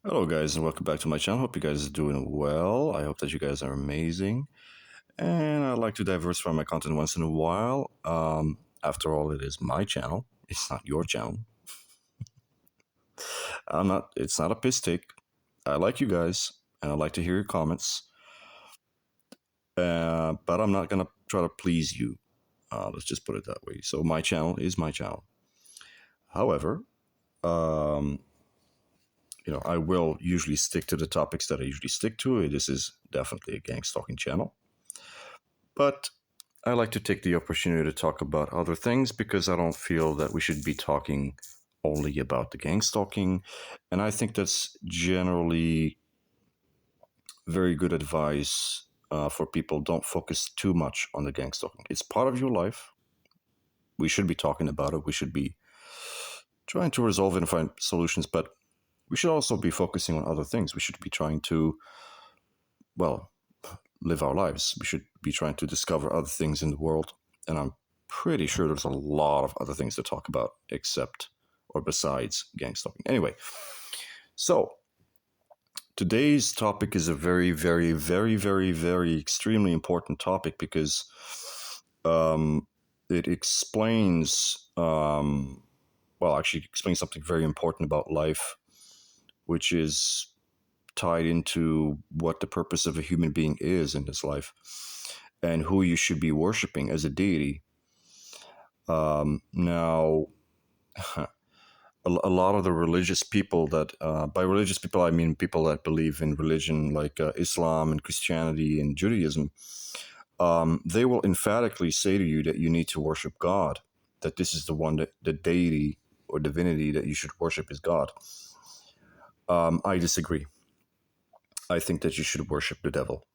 Hello, guys, and welcome back to my channel. Hope you guys are doing well. I hope that you guys are amazing. And I like to diversify my content once in a while. After all, it is my channel. It's not your channel. It's not a piss take. I like you guys, and I like to hear your comments. But I'm not gonna try to please you. Let's just put it that way. So my channel is my channel. However, um, I will usually stick to the topics that I usually stick to. This is definitely a gang stalking channel. But I like to take the opportunity to talk about other things because I don't feel that we should be talking only about the gang stalking. And I think that's generally very good advice for people. Don't focus too much on the gang stalking. It's part of your life. We should be talking about it. We should be trying to resolve it and find solutions. But we should also be focusing on other things. We should be trying to, well, live our lives. We should be trying to discover other things in the world. And I'm pretty sure there's a lot of other things to talk about except or besides gang stalking. Anyway, so today's topic is a very, very, very, very, very extremely important topic because it explains, actually explains something very important about life, which is tied into what the purpose of a human being is in this life and who you should be worshiping as a deity. Now, a lot of the religious people that, by religious people, I mean people that believe in religion like Islam and Christianity and Judaism, they will emphatically say to you that you need to worship God, that this is the one that the deity or divinity that you should worship is God. I disagree. I think that you should worship the devil.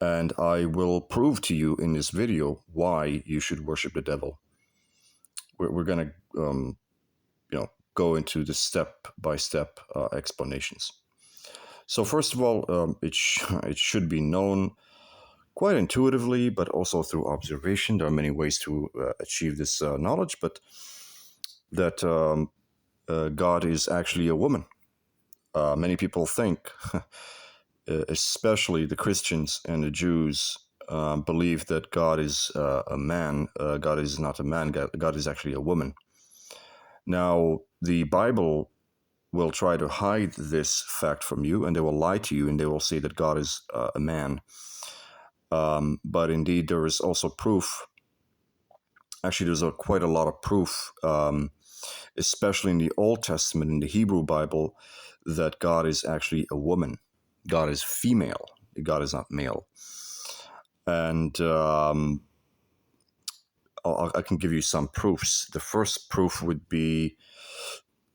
And I will prove to you in this video why you should worship the devil. We're going to, go into the step-by-step explanations. So first of all, it should be known quite intuitively, but also through observation. There are many ways to achieve this knowledge, but that God is actually a woman. Many people think, especially the Christians and the Jews, believe that God is a man. God is not a man. God is actually a woman. Now, the Bible will try to hide this fact from you, and they will lie to you, and they will say that God is a man. But indeed, there is also proof. Actually, there's quite a lot of proof, especially in the Old Testament, in the Hebrew Bible, that God is actually a woman. God is female. God is not male. And I can give you some proofs. The first proof would be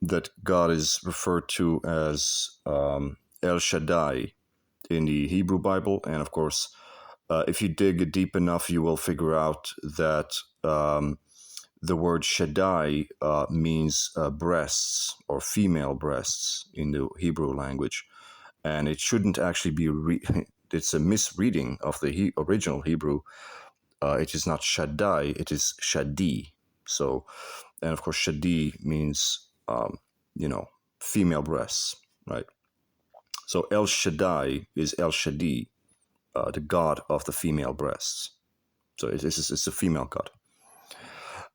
that God is referred to as El Shaddai in the Hebrew Bible. And of course, if you dig deep enough, you will figure out that the word Shaddai means breasts or female breasts in the Hebrew language. And it shouldn't actually be, it's a misreading of the original Hebrew. It is not Shaddai, it is Shadi. So, and of course, Shadi means, female breasts, right? So El Shaddai is El Shadi, the god of the female breasts. So it's a female god.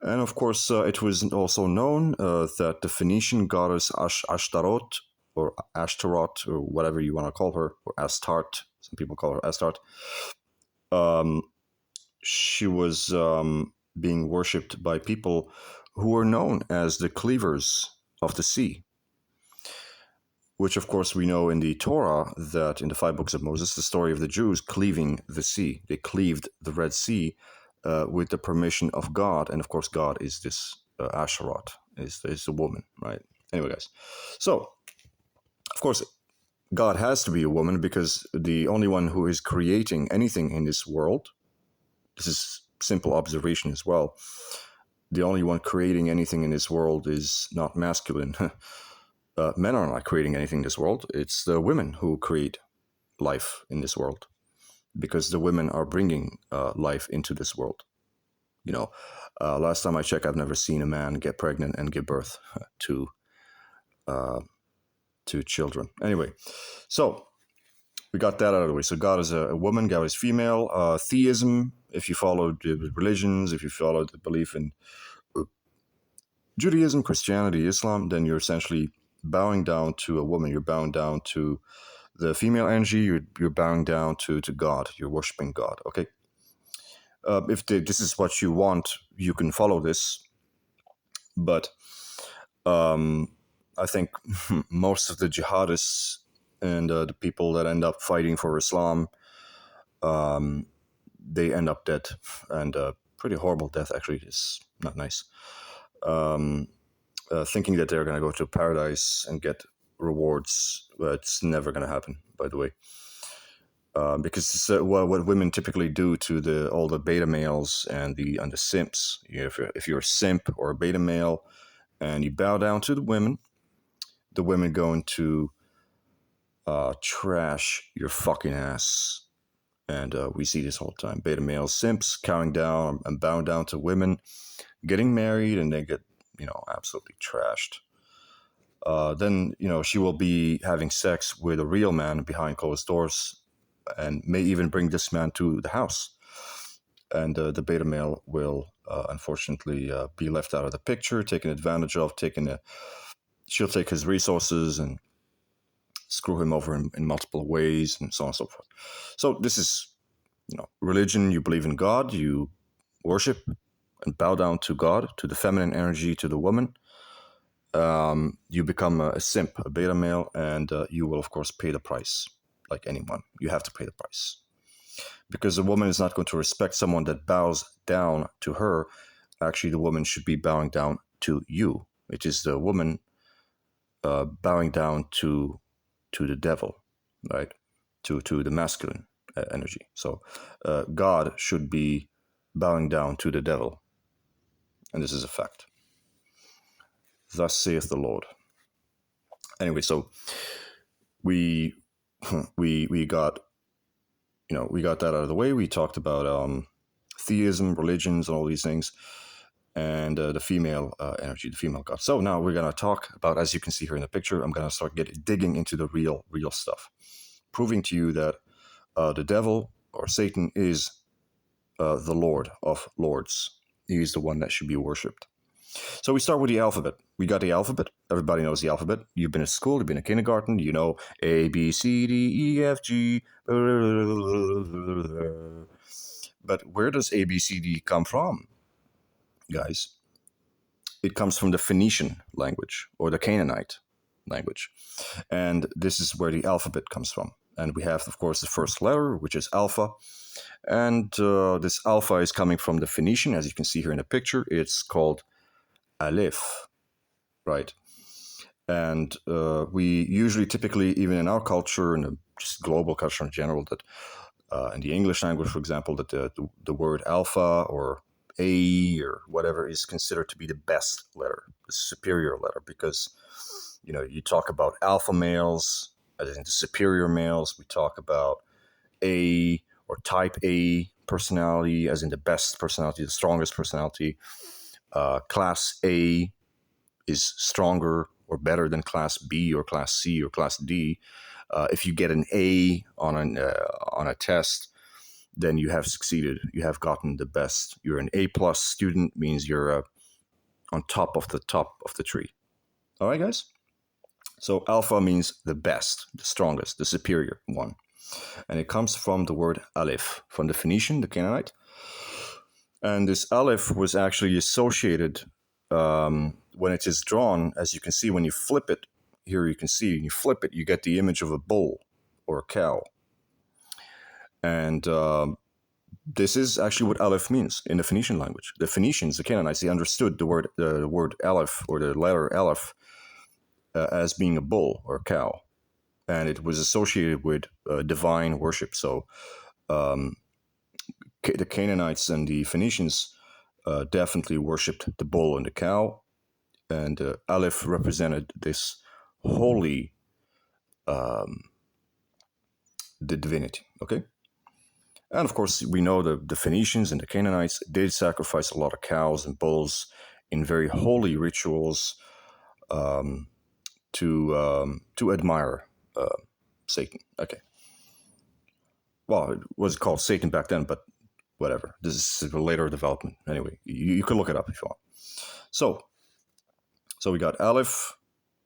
And of course, it was also known that the Phoenician goddess Ashtaroth, or Ashtaroth, or whatever you want to call her, or Astarte, some people call her Astarte, um, she was being worshipped by people who were known as the cleavers of the sea, which of course we know in the Torah that in the 5 books of Moses, the story of the Jews cleaving the sea. They cleaved the Red Sea with the permission of God. And of course, God is this Asheroth, is the woman, right? Anyway, guys. So, of course, God has to be a woman because the only one who is creating anything in this world, this is simple observation as well, the only one creating anything in this world is not masculine. Men are not creating anything in this world. It's the women who create life in this world because the women are bringing life into this world. Last time I checked, I've never seen a man get pregnant and give birth to to children. Anyway, so we got that out of the way. So God is a woman, God is female. Theism, if you follow the religions, if you follow the belief in Judaism, Christianity, Islam, then you're essentially bowing down to a woman. You're bowing down to the female energy. You're bowing down to God. You're worshiping God. Okay. If this is what you want, you can follow this. But I think most of the jihadists and the people that end up fighting for Islam, they end up dead, and pretty horrible death. Actually, it's not nice. Thinking that they're going to go to paradise and get rewards, but it's never going to happen. By the way, because it's, what women typically do to all the beta males and the simps. If you're a simp or a beta male, and you bow down to the women going to trash your fucking ass. And we see this all the time. Beta male simps cowing down and bowing down to women, getting married, and they get, absolutely trashed. Then, she will be having sex with a real man behind closed doors and may even bring this man to the house. And the beta male will, unfortunately, be left out of the picture, taken advantage of, she'll take his resources and screw him over in multiple ways, and so on and so forth. So this is, religion. You believe in God, you worship and bow down to God, to the feminine energy, to the woman. You become a simp, a beta male, and you will, of course, pay the price. Like anyone, you have to pay the price. Because a woman is not going to respect someone that bows down to her. Actually, the woman should be bowing down to you. It is the woman bowing down to the devil, right? To the masculine energy. So God should be bowing down to the devil. And this is a fact. Thus saith the Lord. Anyway, so we got that out of the way. We talked about theism, religions, and all these things, and the female energy, the female God. So now we're going to talk about, as you can see here in the picture, I'm going to start digging into the real stuff, proving to you that the devil or Satan is the Lord of Lords. He is the one that should be worshipped. So we start with the alphabet. We got the alphabet. Everybody knows the alphabet. You've been at school, you've been in kindergarten, you know A, B, C, D, E, F, G. But where does A, B, C, D come from, guys? It comes from the Phoenician language or the Canaanite language. And this is where the alphabet comes from. And we have, of course, the first letter, which is alpha. And this alpha is coming from the Phoenician, as you can see here in the picture. It's called Aleph, right? And we usually, typically, even in our culture and just global culture in general, that in the English language, for example, that the word alpha or A or whatever is considered to be the best letter, the superior letter, because, you talk about alpha males, as in the superior males. We talk about A or type A personality, as in the best personality, the strongest personality. Class A is stronger or better than Class B or Class C or Class D. If you get an A on a test, then you have succeeded. You have gotten the best. You're an A+ student, means you're on top of the tree. All right, guys? So alpha means the best, the strongest, the superior one. And it comes from the word Aleph, from the Phoenician, the Canaanite. And this Aleph was actually associated when it is drawn, as you can see, when you flip it, here you can see, when you flip it, you get the image of a bull or a cow. And this is actually what Aleph means in the Phoenician language. The Phoenicians, the Canaanites, they understood the word Aleph, or the letter Aleph, as being a bull or a cow. And it was associated with divine worship. So the Canaanites and the Phoenicians definitely worshipped the bull and the cow. And Aleph represented this holy, the divinity, okay? And of course, we know the Phoenicians and the Canaanites did sacrifice a lot of cows and bulls in very holy rituals to admire Satan. Okay. Well, it was called Satan back then, but whatever. This is a later development. Anyway, you can look it up if you want. So we got Aleph,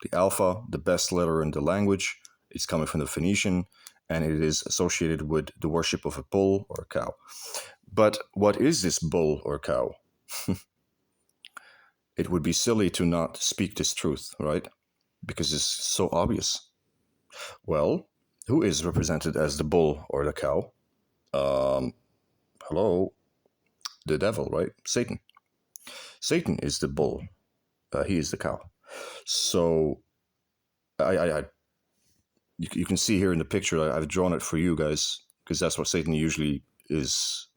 the alpha, the best letter in the language. It's coming from the Phoenician, and it is associated with the worship of a bull or a cow. But what is this bull or cow? It would be silly to not speak this truth, right? Because it's so obvious. Well, who is represented as the bull or the cow? Hello? The devil, right? Satan. Satan is the bull. He is the cow. So, you can see here in the picture, I've drawn it for you guys, because that's what Satan usually is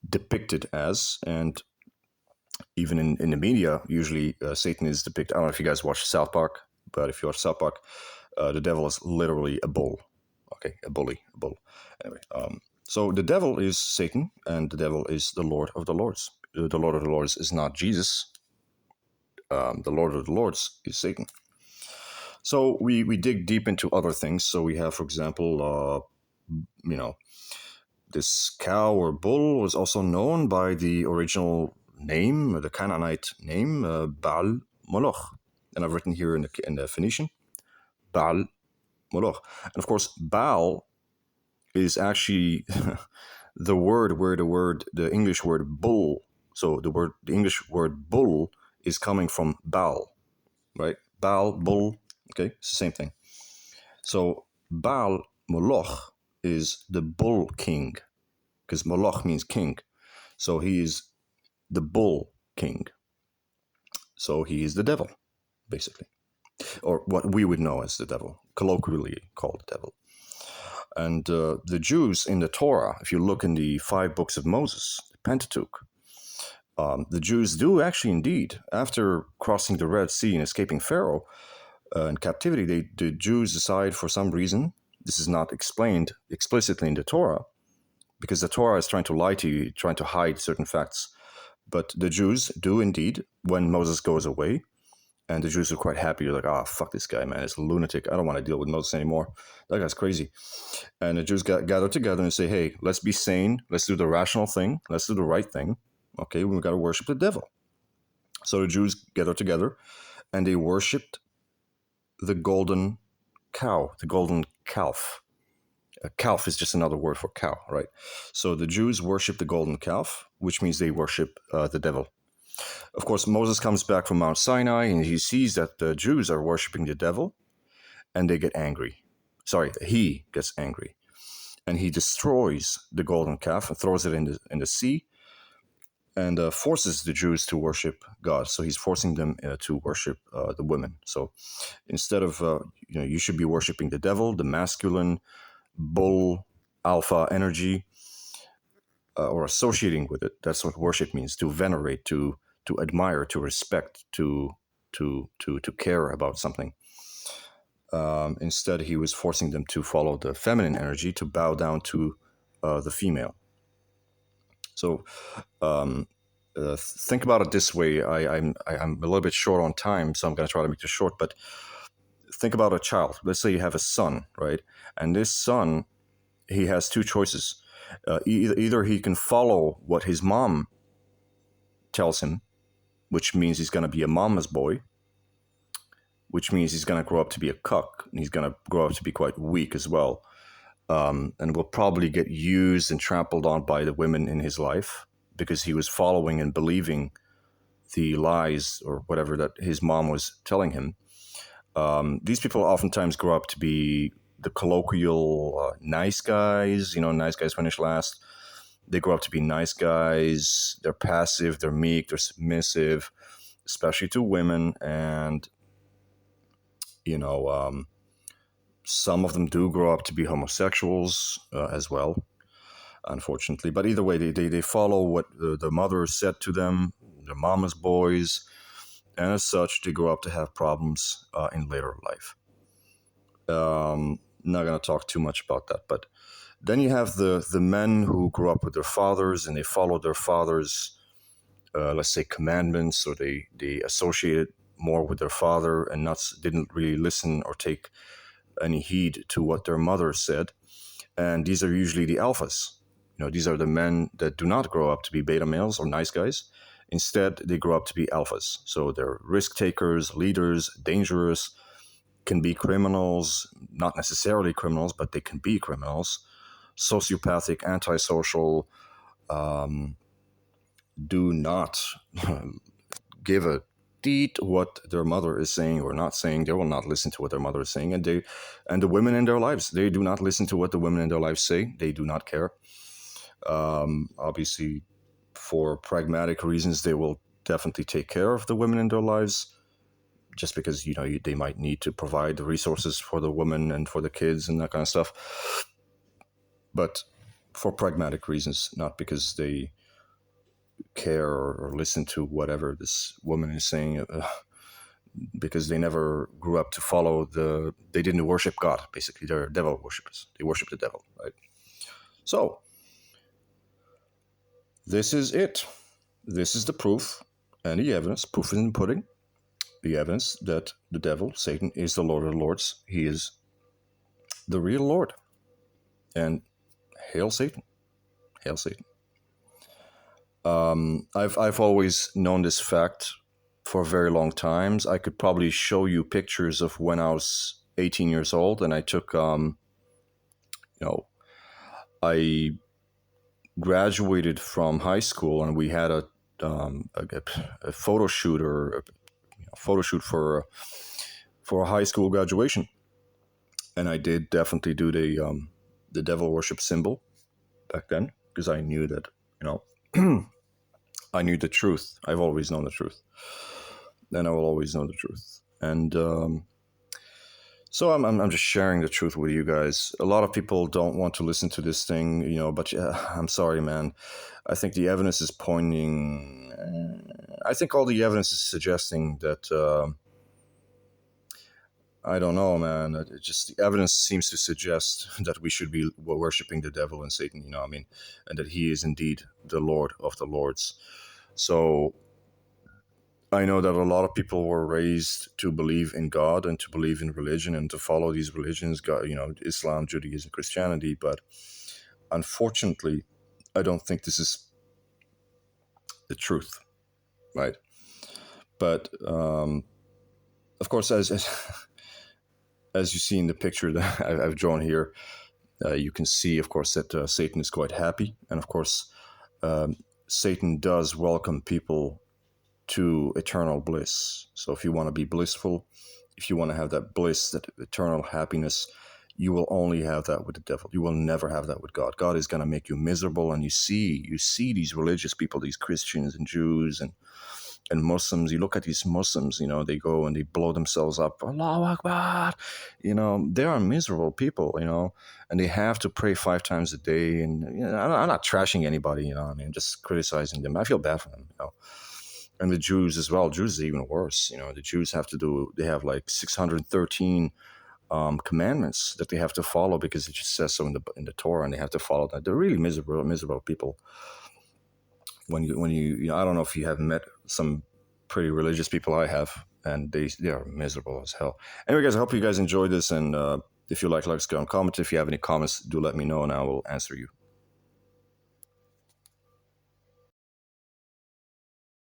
depicted as. And even in the media, usually Satan is depicted. I don't know if you guys watch South Park, but if you watch South Park, the devil is literally a bull. Okay, a bully, a bull. Anyway, so the devil is Satan, and the devil is the Lord of the Lords. The Lord of the Lords is not Jesus. The Lord of the Lords is Satan. So we dig deep into other things. So we have, for example, this cow or bull was also known by the original name, the Canaanite name, Baal Moloch. And I've written here in the Phoenician, Baal Moloch. And of course, Baal is actually the word where the English word bull. So the English word bull is coming from Baal, right? Baal, bull, okay, it's the same thing. So Baal Moloch is the bull king, because Moloch means king. So he is the bull king. So he is the devil, basically, or what we would know as the devil, colloquially called the devil. And the Jews in the Torah, if you look in the 5 books of Moses, the Pentateuch, the Jews do actually indeed, after crossing the Red Sea and escaping Pharaoh in captivity, the Jews decide for some reason, this is not explained explicitly in the Torah, because the Torah is trying to lie to you, trying to hide certain facts. But the Jews do indeed, when Moses goes away, and the Jews are quite happy. They're like, fuck this guy, man. It's a lunatic. I don't want to deal with Moses anymore. That guy's crazy. And the Jews gather together and say, hey, let's be sane. Let's do the rational thing. Let's do the right thing. Okay, we've got to worship the devil. So the Jews gather together, and they worshipped the golden cow, the golden calf. A calf is just another word for cow, right? So the Jews worship the golden calf, which means they worship the devil. Of course, Moses comes back from Mount Sinai, and he sees that the Jews are worshiping the devil, and they get angry. He gets angry, and he destroys the golden calf and throws it in the sea, and forces the Jews to worship God. So he's forcing them to worship the women. So instead of you should be worshiping the devil, the masculine bull alpha energy, or associating with it. That's what worship means: to venerate, to admire, to respect, to care about something. Instead, he was forcing them to follow the feminine energy, to bow down to the female. So think about it this way. I'm a little bit short on time, so I'm going to try to make this short. But think about a child. Let's say you have a son, right? And this son, he has 2 choices. Either he can follow what his mom tells him, which means he's going to be a mama's boy, which means he's going to grow up to be a cuck, and he's going to grow up to be quite weak as well, and will probably get used and trampled on by the women in his life because he was following and believing the lies or whatever that his mom was telling him. These people oftentimes grow up to be the colloquial nice guys. Nice guys finish last. They grow up to be nice guys. They're passive, they're meek, they're submissive, especially to women. And, some of them do grow up to be homosexuals as well, unfortunately. But either way, they follow what the mother said to them, their mama's boys. And as such, they grow up to have problems in later life. Not going to talk too much about that, but then you have the men who grew up with their fathers, and they followed their fathers' let's say commandments, or they associated more with their father and didn't really listen or take any heed to what their mother said. And these are usually the alphas. These are the men that do not grow up to be beta males or nice guys. Instead, they grow up to be alphas. So they're risk takers, leaders, dangerous, can be criminals, not necessarily criminals, but they can be criminals, sociopathic, antisocial, do not give a deed what their mother is saying or not saying. They will not listen to what their mother is saying. And the women in their lives, they do not listen to what the women in their lives say. They do not care. Obviously, for pragmatic reasons, they will definitely take care of the women in their lives, just because they might need to provide the resources for the woman and for the kids and that kind of stuff. But for pragmatic reasons, not because they care or listen to whatever this woman is saying, because they never grew up to follow they didn't worship God. Basically, they're devil worshippers. They worship the devil, right? So this is it. This is the proof and the evidence. Proof in the pudding. The evidence that the devil, Satan, is the Lord of the Lords. He is the real Lord. And hail Satan. Hail Satan. I've always known this fact for very long times. I could probably show you pictures of when I was 18 years old, and I took, I graduated from high school, and we had a photo shoot for a high school graduation, and I did definitely do the devil worship symbol back then, because I knew that I knew the truth. I've always known the truth, and I will always know the truth. And so I'm just sharing the truth with you guys. A lot of people don't want to listen to this thing, but I'm sorry, man. I think the evidence is pointing. I think all the evidence is suggesting that. I don't know, man. The evidence seems to suggest that we should be worshiping the devil and Satan, and that he is indeed the Lord of the Lords. So I know that a lot of people were raised to believe in God and to believe in religion and to follow these religions, God, Islam, Judaism, Christianity. But unfortunately, I don't think this is the truth, right? But of course, as you see in the picture that I've drawn here, you can see, of course, that Satan is quite happy. And of course, Satan does welcome people to eternal bliss. So if you want to be blissful, if you want to have that bliss, that eternal happiness, you will only have that with the devil. You will never have that with God. God is going to make you miserable. And you see these religious people, these Christians and Jews and Muslims. You look at these Muslims, they go and they blow themselves up. Allahu Akbar. They are miserable people, and they have to pray 5 times a day. And I'm not trashing anybody, I'm just criticizing them. I feel bad for them, And the Jews as well. Jews is even worse. The Jews they have like 613 commandments that they have to follow because it just says so in the Torah, and they have to follow that. They're really miserable people. When you I don't know if you have met some pretty religious people. I have, and they are miserable as hell. Anyway, guys, I hope you guys enjoyed this, and if you like, comment. If you have any comments, do let me know, and I will answer you.